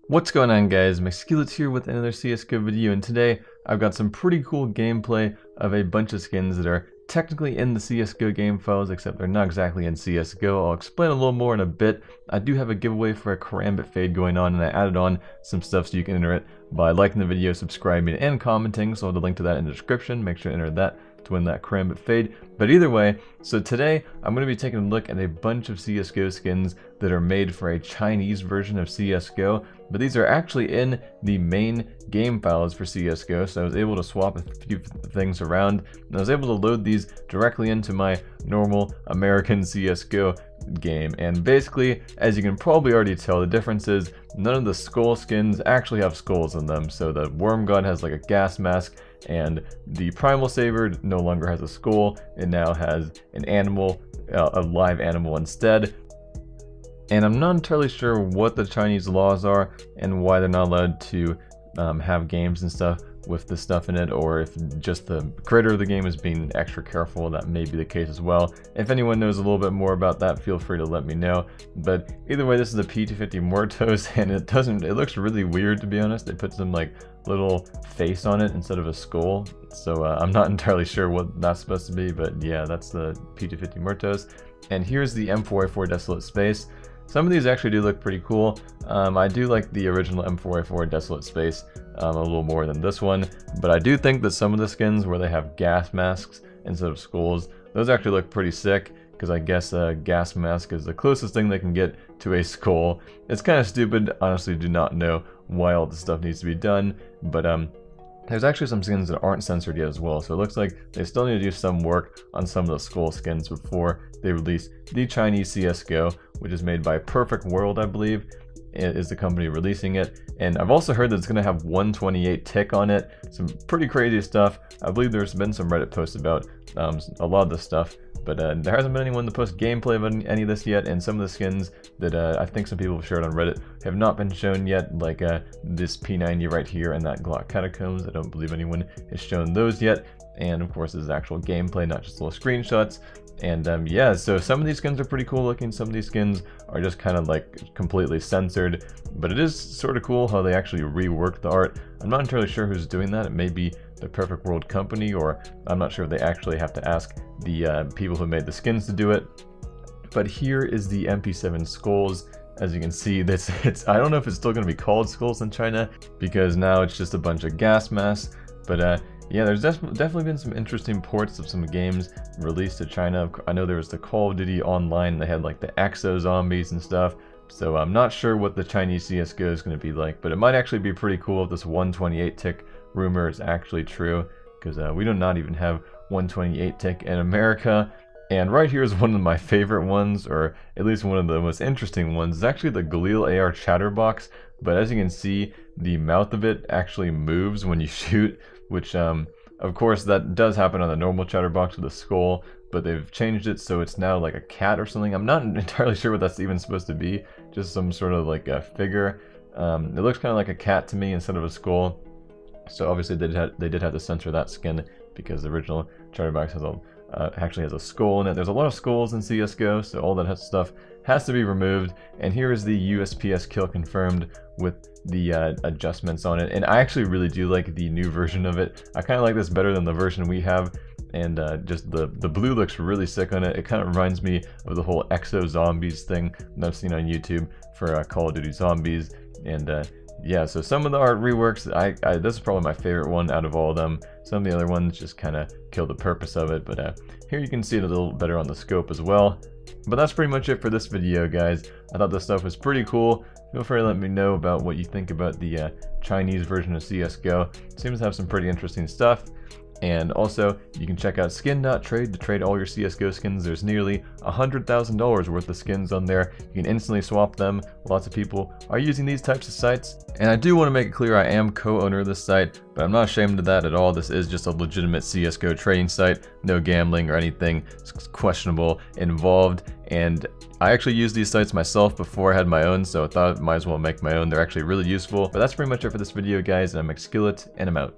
What's going on, guys? Csgo here with another CSGO video, and today I've got some pretty cool gameplay of a bunch of skins that are technically in the CSGO game files, except they're not exactly in CSGO. I'll explain a little more in a bit. I do have a giveaway for a Karambit Fade going on, and I added on some stuff so you can enter it by liking the video, subscribing, and commenting, so I'll have the link to that in the description. Make sure to enter that to win that Karambit Fade. But either way, so today I'm going to be taking a look at a bunch of CSGO skins that are made for a Chinese version of CSGO, but these are actually in the main game files for CSGO, so I was able to swap a few things around, and I was able to load these directly into my normal American CSGO game. And basically, as you can probably already tell, the difference is none of the skull skins actually have skulls in them. So the Worm Gun has like a gas mask, and the Primal Saber no longer has a skull. It now has an animal, a live animal instead. And I'm not entirely sure what the Chinese laws are and why they're not allowed to have games and stuff with this stuff in it, or if just the creator of the game is being extra careful. That may be the case as well. If anyone knows a little bit more about that, feel free to let me know. But either way, this is a P250 Muertos, and it looks really weird, to be honest. They put some like little face on it instead of a skull, so I'm not entirely sure what that's supposed to be, but yeah, that's the P250 Muertos. And here's the M4A4 Desolate Space. Some of these actually do look pretty cool. I do like the original M4A4 Desolate Space a little more than this one, but I do think that some of the skins where they have gas masks instead of skulls, those actually look pretty sick, because I guess a gas mask is the closest thing they can get to a skull. It's kind of stupid, honestly do not know why all this stuff needs to be done, but there's actually some skins that aren't censored yet as well, so it looks like they still need to do some work on some of the skull skins before they release the Chinese CSGO, which is made by Perfect World, I believe, is the company releasing it. And I've also heard that it's going to have 128 tick on it. Some pretty crazy stuff. I believe there's been some Reddit posts about a lot of this stuff, but there hasn't been anyone to post gameplay of any of this yet, and some of the skins that I think some people have shared on Reddit have not been shown yet, like this P90 right here and that Glock Catacombs. I don't believe anyone has shown those yet, and of course this is actual gameplay, not just little screenshots. And yeah, so some of these skins are pretty cool looking, some of these skins are just kind of like completely censored, but it is sort of cool how they actually reworked the art. I'm not entirely sure who's doing that. It may be the Perfect World company, or I'm not sure if they actually have to ask the people who made the skins to do it. But here is the MP7 skulls. As you can see, I don't know if it's still going to be called skulls in China, because now it's just a bunch of gas masks, but yeah, there's definitely been some interesting ports of some games released to China. I know there was the Call of Duty Online, they had like the Exo zombies and stuff, so I'm not sure what the Chinese CSGO is going to be like, but it might actually be pretty cool if this 128 tick rumor is actually true, because we do not even have 128 tick in America. And right here is one of my favorite ones, or at least one of the most interesting ones. It's actually the Galil AR Chatterbox, but as you can see, the mouth of it actually moves when you shoot, which of course that does happen on the normal Chatterbox with a skull, but they've changed it so it's now like a cat or something. I'm not entirely sure what that's even supposed to be, just some sort of like a figure. It looks kind of like a cat to me instead of a skull, so obviously they did have to censor that skin, because the original Chatterbox has actually has a skull in it. There's a lot of skulls in CSGO, so all that stuff has to be removed. And here is the USPS kill confirmed with the adjustments on it. And I actually really do like the new version of it. I kind of like this better than the version we have. And just the blue looks really sick on it. It kind of reminds me of the whole Exo Zombies thing that I've seen on YouTube for Call of Duty Zombies. And yeah, so some of the art reworks, this is probably my favorite one out of all of them. Some of the other ones just kind of kill the purpose of it, but here you can see it a little better on the scope as well. But that's pretty much it for this video, guys. I thought this stuff was pretty cool. Feel free to let me know about what you think about the Chinese version of CSGO. It seems to have some pretty interesting stuff. And also, you can check out skin.trade to trade all your CSGO skins. There's nearly $100,000 worth of skins on there. You can instantly swap them. Lots of people are using these types of sites. And I do want to make it clear I am co-owner of this site, but I'm not ashamed of that at all. This is just a legitimate CSGO trading site. No gambling or anything questionable involved. And I actually used these sites myself before I had my own, so I thought I might as well make my own. They're actually really useful. But that's pretty much it for this video, guys. And I'm Csgo, and I'm out.